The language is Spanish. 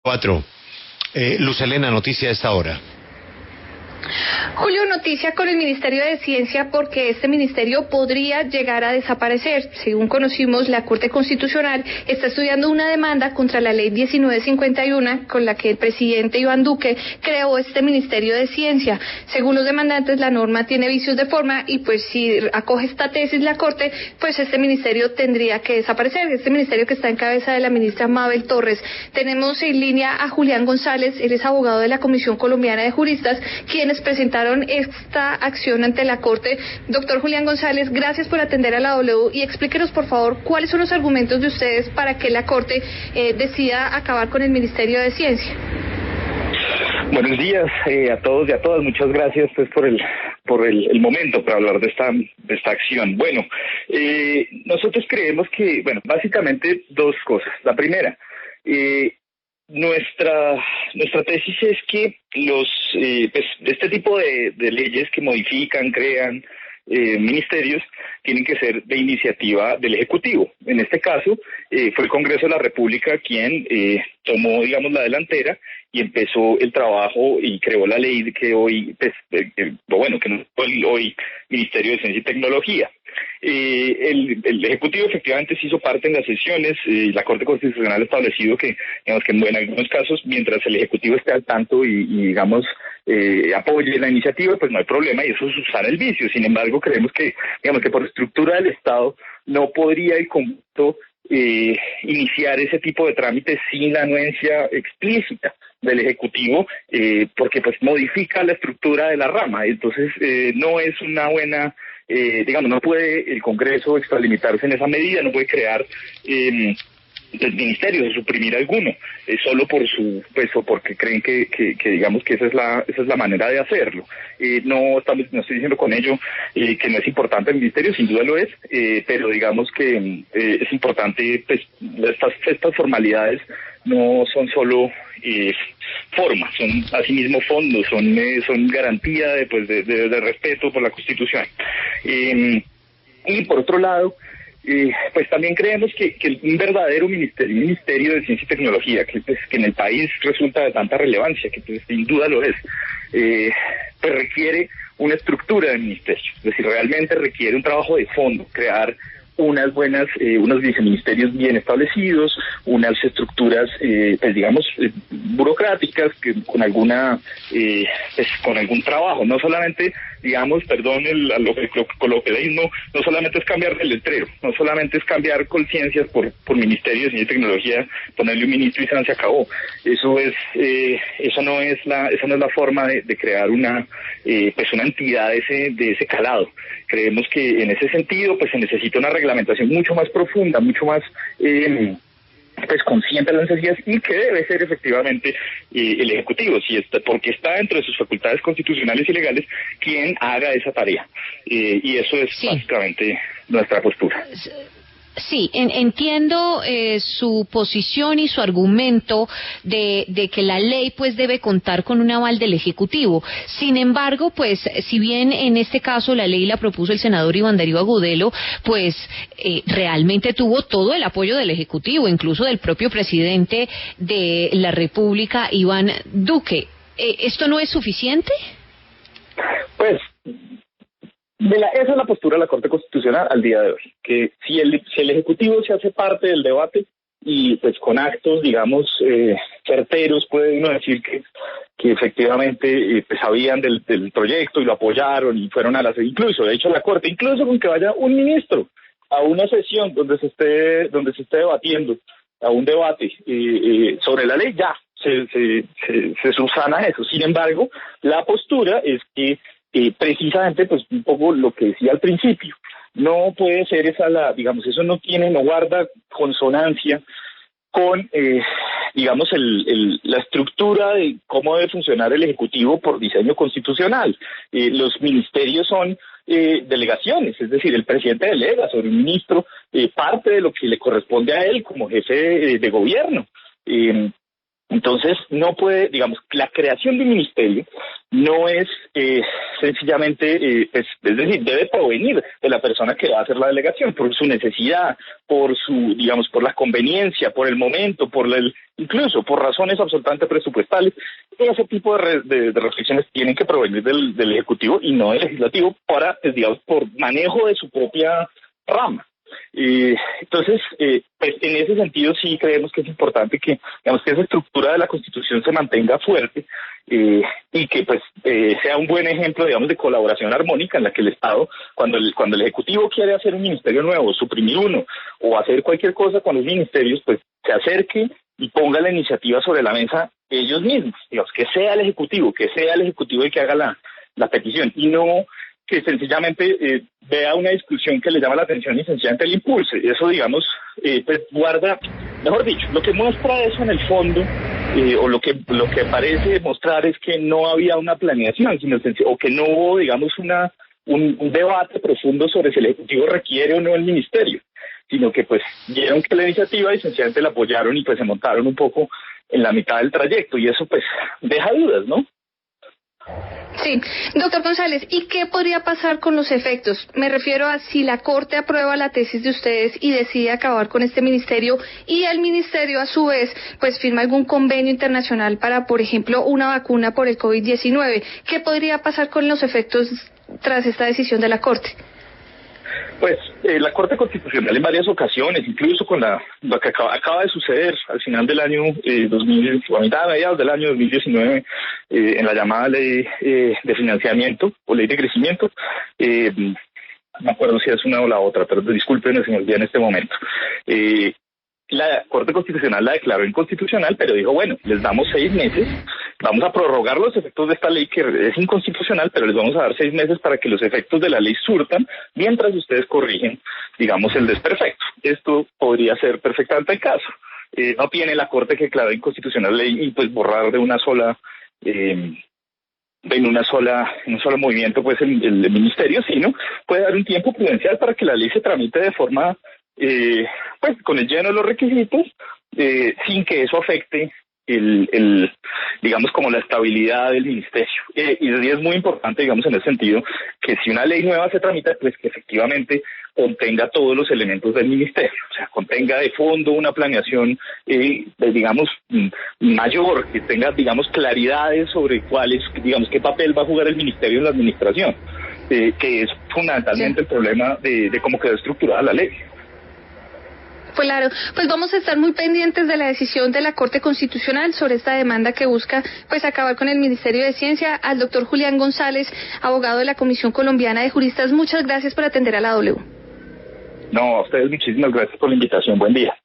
4. Luz Helena, noticia a esta hora. Julio, noticia con el Ministerio de Ciencia porque este ministerio podría llegar a desaparecer. Según conocimos, la Corte Constitucional está estudiando una demanda contra la Ley 1951 con la que el presidente Iván Duque creó este Ministerio de Ciencia. Según los demandantes, la norma tiene vicios de forma y pues si acoge esta tesis la Corte, pues este ministerio tendría que desaparecer. Este ministerio que está en cabeza de la ministra Mabel Torres. Tenemos en línea a Julián González, él es abogado de la Comisión Colombiana de Juristas, quienes presentaron esta acción ante la Corte. Doctor Julián González, gracias por atender a la W y explíquenos por favor cuáles son los argumentos de ustedes para que la Corte decida acabar con el Ministerio de Ciencia. Buenos días a todos y a todas. Muchas gracias pues por el momento para hablar de esta acción. Bueno, nosotros creemos que, básicamente dos cosas. La primera, nuestra tesis es que este tipo de leyes que modifican, crean ministerios tienen que ser de iniciativa del Ejecutivo. En este caso, fue el Congreso de la República quien tomó, la delantera y empezó el trabajo y creó la ley que hoy, hoy Ministerio de Ciencia y Tecnología. El Ejecutivo efectivamente se hizo parte en las sesiones. La Corte Constitucional ha establecido que en algunos casos, mientras el Ejecutivo esté al tanto y apoye la iniciativa, pues no hay problema y eso es usar el vicio. Sin embargo, creemos que por estructura del Estado no podría el conjunto iniciar ese tipo de trámites sin la anuencia explícita del Ejecutivo, porque pues modifica la estructura de la rama. Entonces no es una buena, no puede el Congreso extralimitarse en esa medida, no puede crear ministerios o suprimir alguno, solo por su o porque creen que esa es la manera de hacerlo. No estoy diciendo con ello que no es importante el ministerio, sin duda lo es, pero digamos que es importante, pues estas formalidades no son solo formas, son asimismo fondos, son garantía de respeto por la Constitución. Y por otro lado, pues también creemos que un verdadero ministerio de Ciencia y Tecnología, que en el país resulta de tanta relevancia, que pues, sin duda lo es, pues requiere una estructura de ministerio, es decir, realmente requiere un trabajo de fondo, crear unos viceministerios bien establecidos, unas estructuras, burocráticas, que con algún trabajo, no solamente, el coloquialismo, no solamente es cambiar el letrero, no solamente es cambiar conciencias por Ministerio de Ciencia y Tecnología, ponerle un ministro y se acabó. Esa no es la forma de crear una entidad de ese calado. Creemos que en ese sentido, pues se necesita una reglamentación mucho más profunda, mucho más consciente de las necesidades y que debe ser efectivamente el Ejecutivo, porque está dentro de sus facultades constitucionales y legales quien haga esa tarea. Y eso es básicamente nuestra postura. Sí, entiendo su posición y su argumento de que la ley pues debe contar con un aval del Ejecutivo. Sin embargo, pues si bien en este caso la ley la propuso el senador Iván Darío Agudelo, pues realmente tuvo todo el apoyo del Ejecutivo, incluso del propio presidente de la República, Iván Duque. ¿Esto no es suficiente? Pues esa es la postura de la Corte Constitucional al día de hoy, que si el Ejecutivo se hace parte del debate y pues con actos, certeros, puede uno decir que efectivamente sabían del proyecto y lo apoyaron y fueron a incluso la Corte, incluso con que vaya un ministro a una sesión donde se esté debatiendo, a un debate sobre la ley, ya se subsana eso. Sin embargo, la postura es que precisamente, pues un poco lo que decía al principio, no puede ser eso no guarda consonancia con, la estructura de cómo debe funcionar el Ejecutivo por diseño constitucional. Los ministerios son delegaciones, es decir, el presidente delega sobre un ministro parte de lo que le corresponde a él como jefe de gobierno. Entonces, no puede, la creación de un ministerio no es sencillamente, pues, es decir, debe provenir de la persona que va a hacer la delegación, por su necesidad, por su, digamos, por la conveniencia, por el momento, incluso por razones absolutamente presupuestales. Ese tipo de reflexiones tienen que provenir del Ejecutivo y no del Legislativo para, pues, digamos, por manejo de su propia rama. Entonces, pues en ese sentido sí creemos que es importante que, digamos, que esa estructura de la Constitución se mantenga fuerte y que pues sea un buen ejemplo, digamos, de colaboración armónica en la que el Estado, cuando el Ejecutivo quiere hacer un ministerio nuevo, suprimir uno o hacer cualquier cosa con los ministerios, pues se acerque y ponga la iniciativa sobre la mesa ellos mismos, digamos, que sea el Ejecutivo el que haga la petición y no que sencillamente vea una discusión que le llama la atención y sencillamente el impulse. Eso, digamos, pues guarda, mejor dicho, lo que muestra eso en el fondo, o lo que parece mostrar es que no había una planeación, o que no hubo, digamos, un debate profundo sobre si el Ejecutivo requiere o no el ministerio, sino que pues vieron que la iniciativa y sencillamente la apoyaron y pues se montaron un poco en la mitad del trayecto, y eso pues deja dudas, ¿no? Sí, doctor González, ¿y qué podría pasar con los efectos? Me refiero a si la Corte aprueba la tesis de ustedes y decide acabar con este ministerio y el ministerio a su vez pues firma algún convenio internacional para, por ejemplo, una vacuna por el COVID-19. ¿Qué podría pasar con los efectos tras esta decisión de la Corte? Pues la Corte Constitucional en varias ocasiones, incluso con lo que acaba de suceder al final del año 2000, o a mediados del año 2019, en la llamada ley de financiamiento o ley de crecimiento, no me acuerdo si es una o la otra, pero disculpen, se me olvida en este momento. La Corte Constitucional la declaró inconstitucional, pero dijo, bueno, les damos 6 meses, vamos a prorrogar los efectos de esta ley que es inconstitucional, pero les vamos a dar 6 meses para que los efectos de la ley surtan, mientras ustedes corrigen, digamos, el desperfecto. Esto podría ser perfectamente el caso. No tiene la Corte que declaró inconstitucional ley y pues borrar de una sola... en un solo movimiento pues el ministerio, sino puede dar un tiempo prudencial para que la ley se tramite de forma pues con el lleno de los requisitos, sin que eso afecte digamos, como la estabilidad del ministerio. Y es muy importante, digamos, en ese sentido, que si una ley nueva se tramita, pues que efectivamente contenga todos los elementos del ministerio, o sea, contenga de fondo una planeación, digamos, mayor, que tenga, digamos, claridades sobre digamos, qué papel va a jugar el ministerio en la administración, que es fundamentalmente el problema de cómo quedó estructurada la ley. Claro, pues vamos a estar muy pendientes de la decisión de la Corte Constitucional sobre esta demanda que busca pues acabar con el Ministerio de Ciencia. Al doctor Julián González, abogado de la Comisión Colombiana de Juristas, muchas gracias por atender a la W. No, a ustedes muchísimas gracias por la invitación. Buen día.